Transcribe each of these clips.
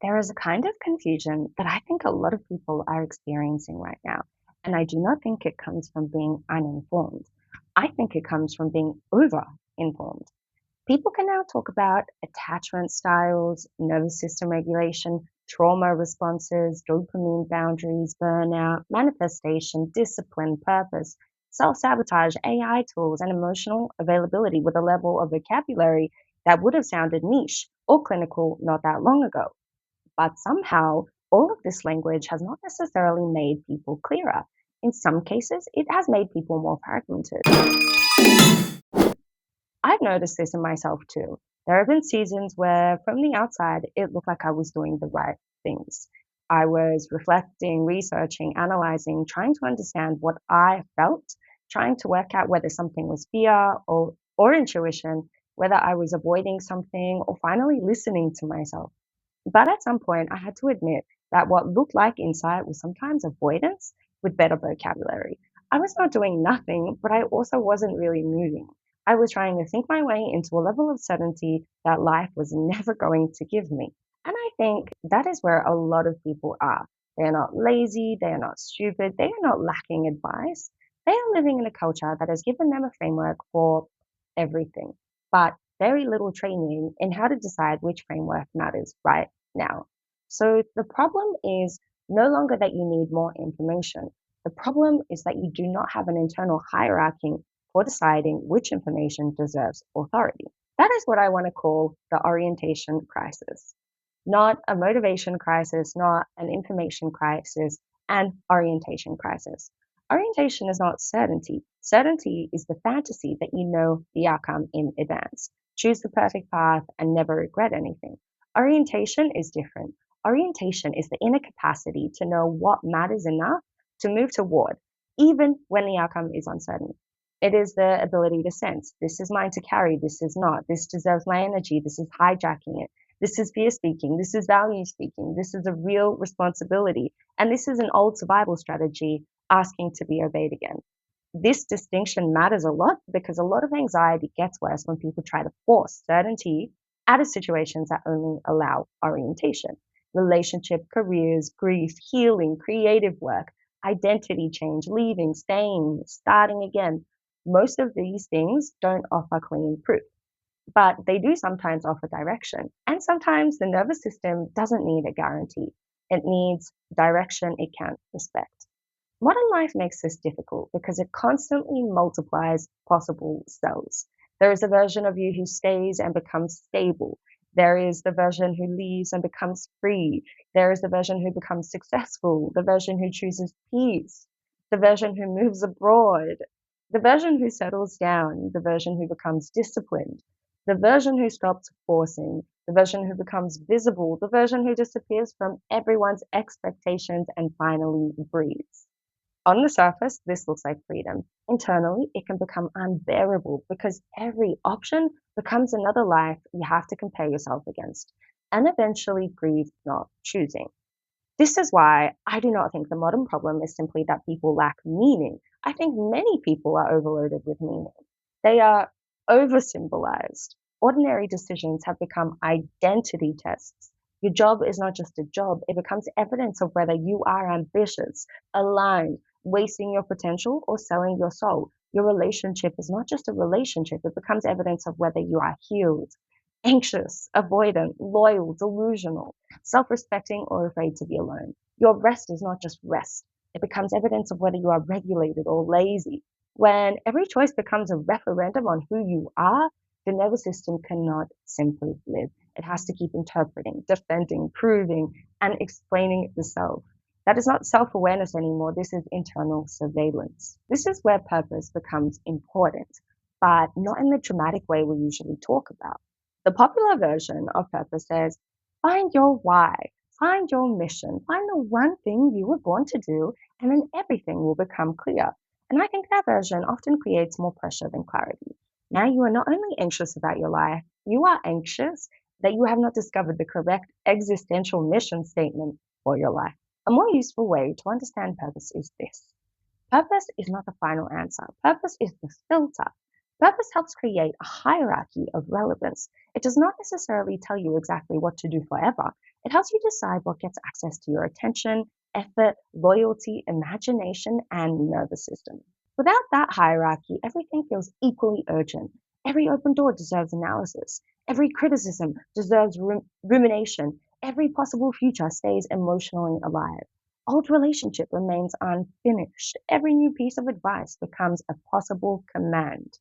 There is a kind of confusion that I think a lot of people are experiencing right now. And I do not think it comes from being uninformed. I think it comes from being over informed. People can now talk about attachment styles, nervous system regulation, trauma responses, dopamine boundaries, burnout, manifestation, discipline, purpose, self sabotage, AI tools, and emotional availability with a level of vocabulary that would have sounded niche or clinical not that long ago. But somehow, all of this language has not necessarily made people clearer. In some cases, it has made people more fragmented. I've noticed this in myself too. There have been seasons where, from the outside, it looked like I was doing the right things. I was reflecting, researching, analyzing, trying to understand what I felt, trying to work out whether something was fear or intuition, whether I was avoiding something, or finally listening to myself. But at some point, I had to admit that what looked like insight was sometimes avoidance with better vocabulary. I was not doing nothing, but I also wasn't really moving. I was trying to think my way into a level of certainty that life was never going to give me. And I think that is where a lot of people are. They are not lazy, they are not stupid, they are not lacking advice. They are living in a culture that has given them a framework for everything, but very little training in how to decide which framework matters right now. So the problem is no longer that you need more information. The problem is that you do not have an internal hierarchy for deciding which information deserves authority. That is what I want to call the orientation crisis. Not a motivation crisis, not an information crisis, and orientation crisis. Orientation is not certainty. Certainty is the fantasy that you know the outcome in advance. Choose the perfect path and never regret anything. Orientation is different. Orientation is the inner capacity to know what matters enough to move toward, even when the outcome is uncertain. It is the ability to sense this is mine to carry, this is not, this deserves my energy, this is hijacking it, this is fear speaking, this is value speaking, this is a real responsibility, and this is an old survival strategy asking to be obeyed again. This distinction matters a lot because a lot of anxiety gets worse when people try to force certainty out of situations that only allow orientation. Relationship, careers, grief, healing, creative work, identity change, leaving, staying, starting again. Most of these things don't offer clean proof, but they do sometimes offer direction. And sometimes the nervous system doesn't need a guarantee, it needs direction it can't respect. Modern life makes this difficult because it constantly multiplies possible selves. There is a version of you who stays and becomes stable. There is the version who leaves and becomes free. There is the version who becomes successful, the version who chooses peace, the version who moves abroad, the version who settles down, the version who becomes disciplined, the version who stops forcing, the version who becomes visible, the version who disappears from everyone's expectations and finally breathes. On the surface, this looks like freedom. Internally, it can become unbearable because every option becomes another life you have to compare yourself against and eventually grieve not choosing. This is why I do not think the modern problem is simply that people lack meaning. I think many people are overloaded with meaning. They are over-symbolized. Ordinary decisions have become identity tests. Your job is not just a job, it becomes evidence of whether you are ambitious, aligned, wasting your potential, or selling your soul. Your relationship is not just a relationship, it becomes evidence of whether you are healed, anxious, avoidant, loyal, delusional, self respecting, or afraid to be alone. Your rest is not just rest, it becomes evidence of whether you are regulated or lazy. When every choice becomes a referendum on who you are, the nervous system cannot simply live. It has to keep interpreting, defending, proving, and explaining itself. That is not self awareness anymore. This is internal surveillance. This is where purpose becomes important, but not in the dramatic way we usually talk about. The popular version of purpose says, find your why, find your mission, find the one thing you were born to do, and then everything will become clear. And I think that version often creates more pressure than clarity. Now you are not only anxious about your life, you are anxious that you have not discovered the correct existential mission statement for your life. A more useful way to understand purpose is this. Purpose is not the final answer. Purpose is the filter. Purpose helps create a hierarchy of relevance. It does not necessarily tell you exactly what to do forever. It helps you decide what gets access to your attention, effort, loyalty, imagination, and nervous system. Without that hierarchy, everything feels equally urgent. Every open door deserves analysis. Every criticism deserves rumination. Every possible future stays emotionally alive. Old relationship remains unfinished. Every new piece of advice becomes a possible command.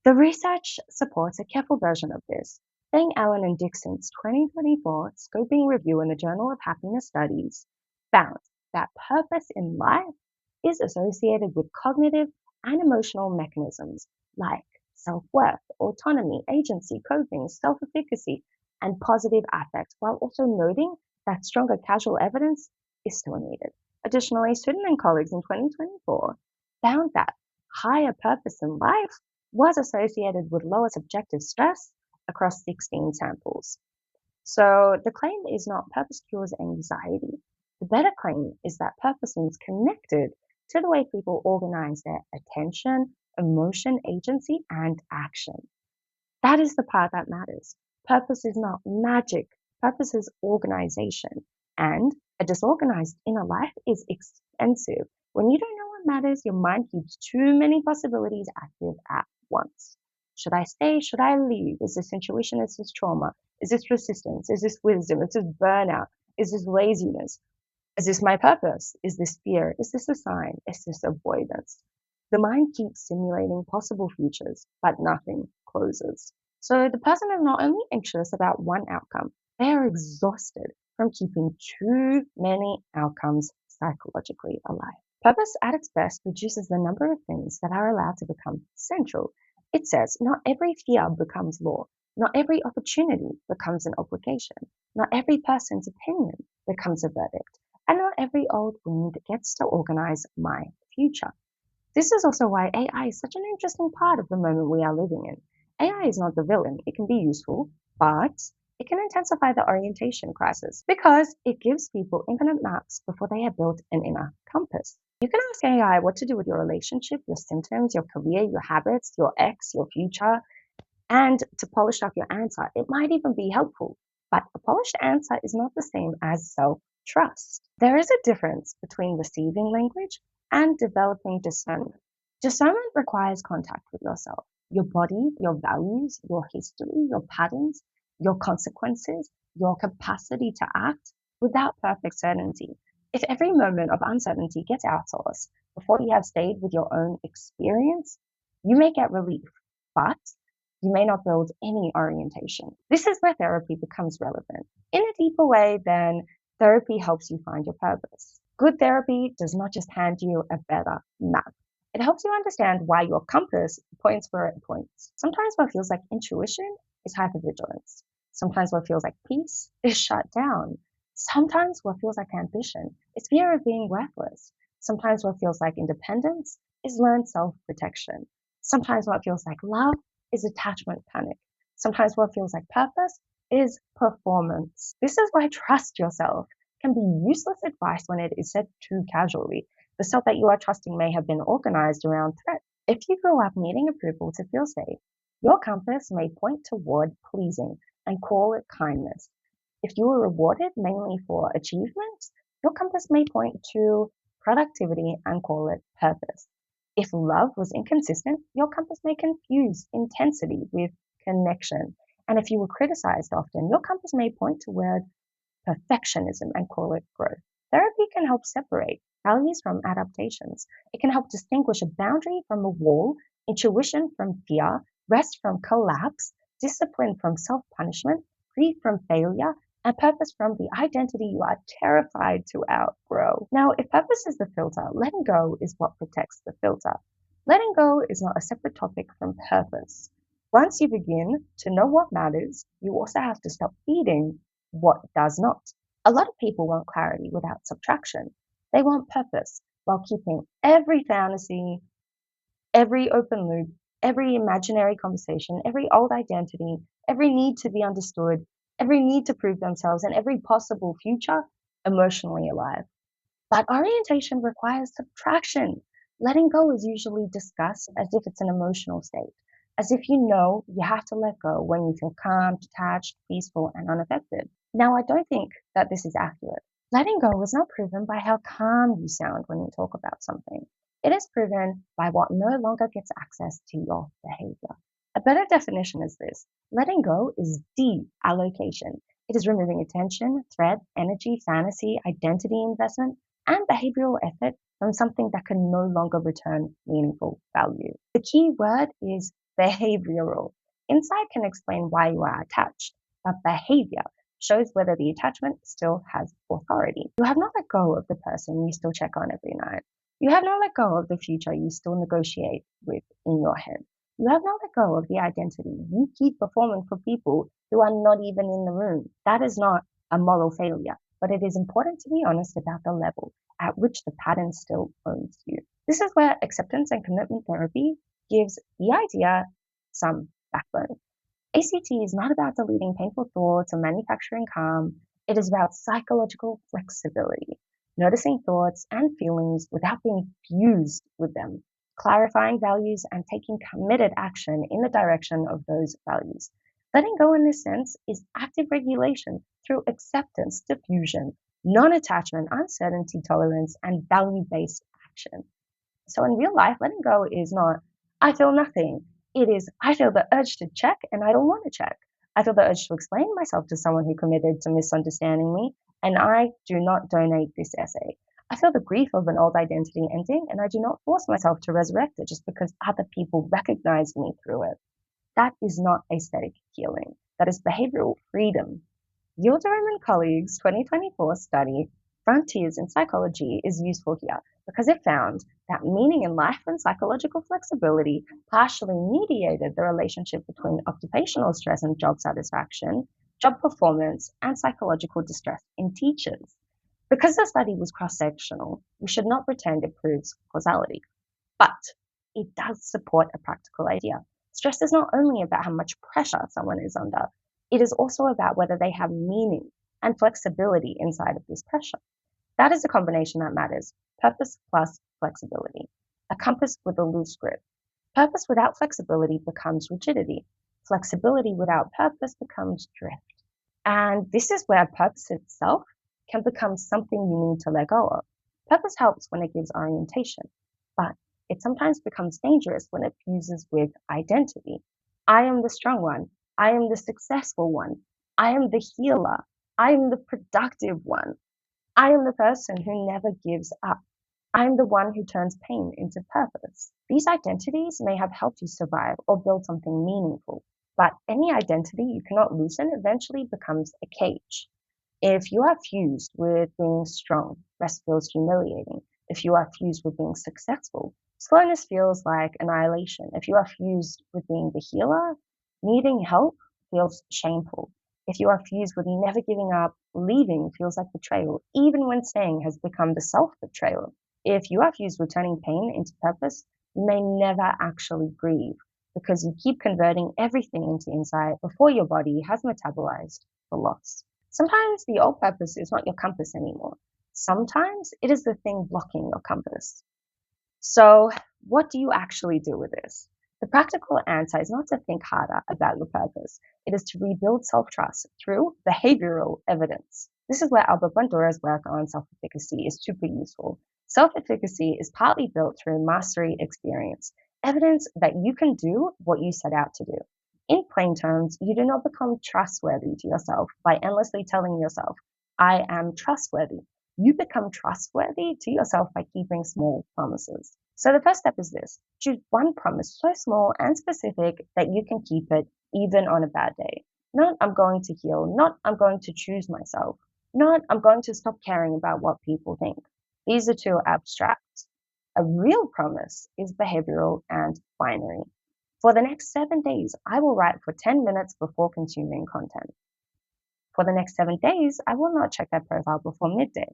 The research supports a careful version of this. Fang, Allen, and Dixon's 2024 scoping review in the Journal of Happiness Studies found that purpose in life is associated with cognitive and emotional mechanisms like self-worth, autonomy, agency, coping, self-efficacy, and positive affect, while also noting that stronger causal evidence is still needed. Additionally, Sutton and colleagues in 2024 found that higher purpose in life was associated with lower subjective stress across 16 samples. So the claim is not purpose cures anxiety. The better claim is that purpose is connected to the way people organize their attention, emotion, agency, and action. That is the part that matters. Purpose is not magic. Purpose is organization. And a disorganized inner life is expensive. When you don't know what matters, your mind keeps too many possibilities active at once. Should I stay? Should I leave? Is this intuition? Is this trauma? Is this resistance? Is this wisdom? Is this burnout? Is this laziness? Is this my purpose? Is this fear? Is this a sign? Is this avoidance? The mind keeps simulating possible futures, but nothing closes. So the person is not only anxious about one outcome, they are exhausted from keeping too many outcomes psychologically alive. Purpose at its best reduces the number of things that are allowed to become central. It says not every fear becomes law, not every opportunity becomes an obligation, not every person's opinion becomes a verdict, and not every old wound gets to organize my future. This is also why AI is such an interesting part of the moment we are living in. AI is not the villain. It can be useful, but it can intensify the orientation crisis because it gives people infinite maps before they have built an inner compass. You can ask AI what to do with your relationship, your symptoms, your career, your habits, your ex, your future, and to polish up your answer. It might even be helpful, but a polished answer is not the same as self-trust. There is a difference between receiving language and developing discernment. Discernment requires contact with yourself, your body, your values, your history, your patterns, your consequences, your capacity to act without perfect certainty. If every moment of uncertainty gets outsourced before you have stayed with your own experience, you may get relief, but you may not build any orientation. This is where therapy becomes relevant. In a deeper way, then therapy helps you find your purpose. Good therapy does not just hand you a better map. It helps you understand why your compass points where it points. Sometimes what feels like intuition is hypervigilance. Sometimes what feels like peace is shut down. Sometimes what feels like ambition is fear of being worthless. Sometimes what feels like independence is learned self-protection. Sometimes what feels like love is attachment panic. Sometimes what feels like purpose is performance. This is why trust yourself can be useless advice when it is said too casually. The self that you are trusting may have been organized around threat. If you grew up needing approval to feel safe, your compass may point toward pleasing and call it kindness. If you were rewarded mainly for achievement, your compass may point to productivity and call it purpose. If love was inconsistent, your compass may confuse intensity with connection. And if you were criticized often, your compass may point toward perfectionism and call it growth. Therapy can help separate values from adaptations. It can help distinguish a boundary from a wall, intuition from fear, rest from collapse, discipline from self punishment, grief from failure, and purpose from the identity you are terrified to outgrow. Now, if purpose is the filter, letting go is what protects the filter. Letting go is not a separate topic from purpose. Once you begin to know what matters, you also have to stop feeding what does not. A lot of people want clarity without subtraction. They want purpose while keeping every fantasy, every open loop, every imaginary conversation, every old identity, every need to be understood, every need to prove themselves, and every possible future emotionally alive. But orientation requires subtraction. Letting go is usually discussed as if it's an emotional state, as if you know you have to let go when you feel calm, detached, peaceful, and unaffected. Now, I don't think that this is accurate. Letting go is not proven by how calm you sound when you talk about something. It is proven by what no longer gets access to your behavior. A better definition is this: letting go is de-allocation. It is removing attention, threat, energy, fantasy, identity investment, and behavioral effort from something that can no longer return meaningful value. The key word is behavioral. Insight can explain why you are attached, but behavior shows whether the attachment still has authority. You have not let go of the person you still check on every night. You have not let go of the future you still negotiate with in your head. You have not let go of the identity you keep performing for people who are not even in the room. That is not a moral failure, but it is important to be honest about the level at which the pattern still owns you. This is where acceptance and commitment therapy gives the idea some backbone. ACT is not about deleting painful thoughts or manufacturing calm. It is about psychological flexibility, noticing thoughts and feelings without being fused with them, clarifying values and taking committed action in the direction of those values. Letting go in this sense is active regulation through acceptance, diffusion, non attachment, uncertainty tolerance, and value based action. So in real life, letting go is not, I feel nothing. It is, I feel the urge to check and I don't want to check. I feel the urge to explain myself to someone who committed to misunderstanding me, and I do not donate this essay. I feel the grief of an old identity ending, and I do not force myself to resurrect it just because other people recognize me through it. That is not aesthetic healing. That is behavioral freedom. Yildirim and colleagues' 2024 study, Frontiers in Psychology, is useful here because it found that meaning in life and psychological flexibility partially mediated the relationship between occupational stress and job satisfaction, job performance, and psychological distress in teachers. Because the study was cross sectional, we should not pretend it proves causality. But it does support a practical idea. Stress is not only about how much pressure someone is under, it is also about whether they have meaning and flexibility inside of this pressure. That is a combination that matters: purpose plus flexibility, a compass with a loose grip. Purpose without flexibility becomes rigidity. Flexibility without purpose becomes drift. And this is where purpose itself can become something you need to let go of. Purpose helps when it gives orientation, but it sometimes becomes dangerous when it fuses with identity. I am the strong one. I am the successful one. I am the healer. I am the productive one. I am the person who never gives up. I am the one who turns pain into purpose. These identities may have helped you survive or build something meaningful, but any identity you cannot loosen eventually becomes a cage. If you are fused with being strong, rest feels humiliating. If you are fused with being successful, slowness feels like annihilation. If you are fused with being the healer, needing help feels shameful. If you are fused with never giving up, leaving feels like betrayal, even when staying has become the self betrayal. If you are fused with turning pain into purpose, you may never actually grieve because you keep converting everything into insight before your body has metabolized the loss. Sometimes the old purpose is not your compass anymore. Sometimes it is the thing blocking your compass. So, what do you actually do with this? The practical answer is not to think harder about your purpose. It is to rebuild self-trust through behavioral evidence. This is where Albert Bandura's work on self-efficacy is super useful. Self-efficacy is partly built through mastery experience, evidence that you can do what you set out to do. In plain terms, you do not become trustworthy to yourself by endlessly telling yourself, I am trustworthy. You become trustworthy to yourself by keeping small promises. So the first step is this: choose one promise so small and specific that you can keep it even on a bad day. Not I'm going to heal, not I'm going to choose myself, not I'm going to stop caring about what people think. These are too abstract. A real promise is behavioral and binary. For the next 7 days, I will write for 10 minutes before consuming content. For the next 7 days, I will not check that profile before midday.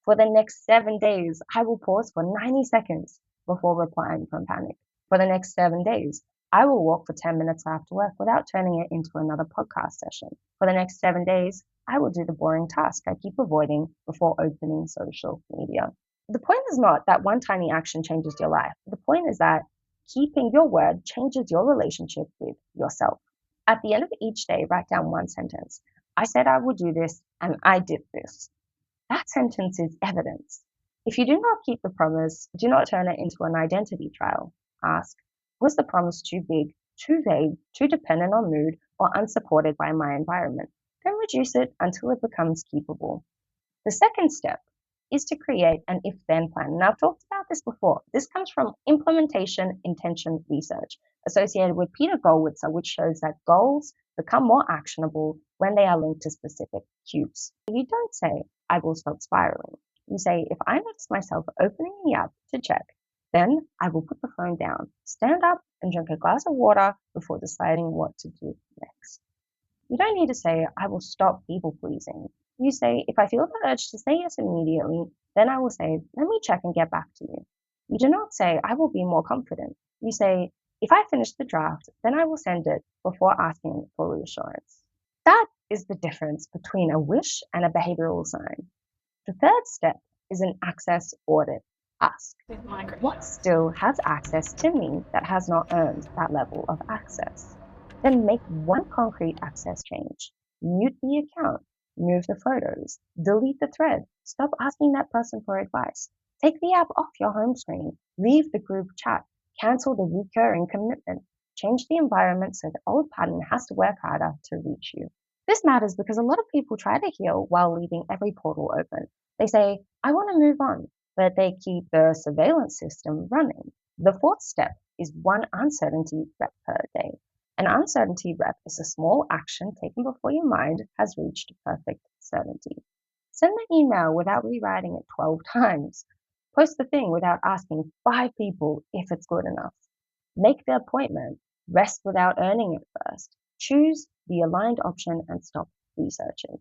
For the next 7 days, I will pause for 90 seconds before replying from panic. For the next 7 days, I will walk for 10 minutes after work without turning it into another podcast session. For the next 7 days, I will do the boring task I keep avoiding before opening social media. The point is not that one tiny action changes your life. The point is that keeping your word changes your relationship with yourself. At the end of each day, write down one sentence. I said I would do this and I did this. That sentence is evidence. If you do not keep the promise, do not turn it into an identity trial. Ask, was the promise too big, too vague, too dependent on mood, or unsupported by my environment? Then reduce it until it becomes keepable. The second step is to create an if-then plan. And I've talked about this before. This comes from implementation intention research associated with Peter Gollwitzer, which shows that goals become more actionable when they are linked to specific cues. You don't say, I will stop spiraling. You say, if I notice myself opening the app to check, then I will put the phone down, stand up, and drink a glass of water before deciding what to do next. You don't need to say, I will stop people pleasing. You say, if I feel the urge to say yes immediately, then I will say, let me check and get back to you. You do not say, I will be more confident. You say, if I finish the draft, then I will send it before asking for reassurance. That is the difference between a wish and a behavioral sign. The third step is an access audit. Ask, what still has access to me that has not earned that level of access? Then make one concrete access change. Mute the account, move the photos, delete the thread, stop asking that person for advice. Take the app off your home screen, leave the group chat, cancel the recurring commitment, change the environment so the old pattern has to work harder to reach you. This matters because a lot of people try to heal while leaving every portal open. They say, I want to move on, but they keep the surveillance system running. The fourth step is one uncertainty rep per day. An uncertainty rep is a small action taken before your mind has reached perfect certainty. Send the email without rewriting it 12 times. Post the thing without asking 5 people if it's good enough. Make the appointment. Rest without earning it first. Choose the aligned option and stop researching.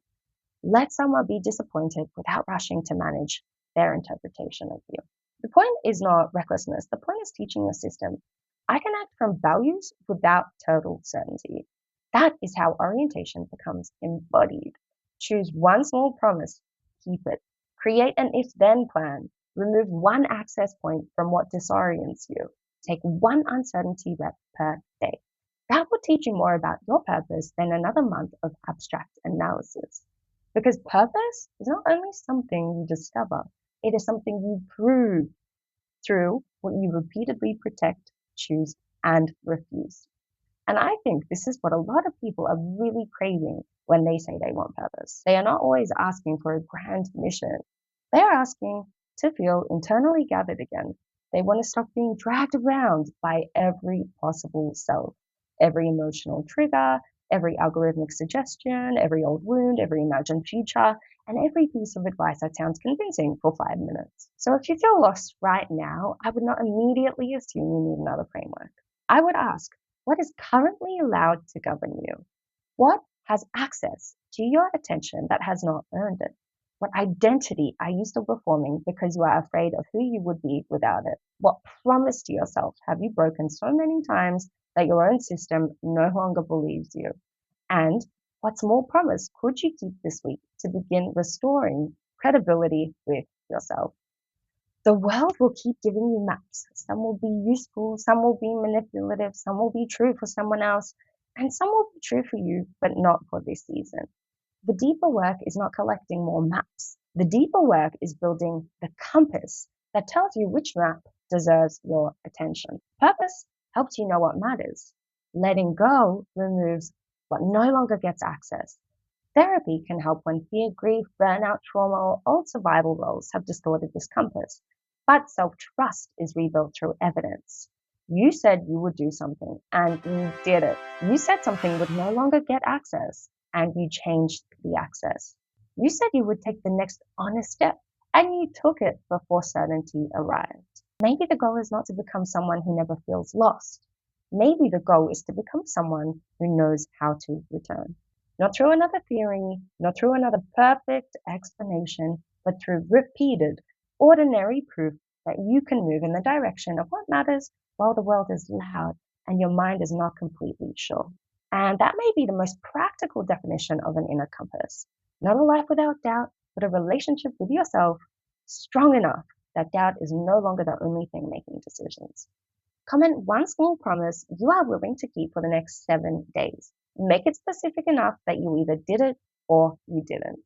Let someone be disappointed without rushing to manage their interpretation of you. The point is not recklessness. The point is teaching your system, I can act from values without total certainty. That is how orientation becomes embodied. Choose one small promise, keep it. Create an if-then plan. Remove one access point from what disorients you. Take one uncertainty rep per day. That will teach you more about your purpose than another month of abstract analysis. Because purpose is not only something you discover, it is something you prove through what you repeatedly protect, choose, and refuse. And I think this is what a lot of people are really craving when they say they want purpose. They are not always asking for a grand mission. They are asking to feel internally gathered again. They want to stop being dragged around by every possible self, every emotional trigger, every algorithmic suggestion, every old wound, every imagined future, and every piece of advice that sounds convincing for 5 minutes. So if you feel lost right now, I would not immediately assume you need another framework. I would ask, what is currently allowed to govern you? What has access to your attention that has not earned it? What identity are you still performing because you are afraid of who you would be without it? What promise to yourself have you broken so many times that your own system no longer believes you? And what small promise could you keep this week to begin restoring credibility with yourself? The world will keep giving you maps. Some will be useful, some will be manipulative, some will be true for someone else, and some will be true for you, but not for this season. The deeper work is not collecting more maps. The deeper work is building the compass that tells you which map deserves your attention. Purpose helps you know what matters. Letting go removes what no longer gets access. Therapy can help when fear, grief, burnout, trauma, or old survival roles have distorted this compass. But self-trust is rebuilt through evidence. You said you would do something, and you did it. You said something would no longer get access, and you changed the access. You said you would take the next honest step, and you took it before certainty arrived. Maybe the goal is not to become someone who never feels lost. Maybe the goal is to become someone who knows how to return. Not through another theory, not through another perfect explanation, but through repeated, ordinary proof that you can move in the direction of what matters while the world is loud and your mind is not completely sure. And that may be the most practical definition of an inner compass. Not a life without doubt, but a relationship with yourself strong enough that doubt is no longer the only thing making decisions. Comment one small promise you are willing to keep for the next 7 days. Make it specific enough that you either did it or you didn't.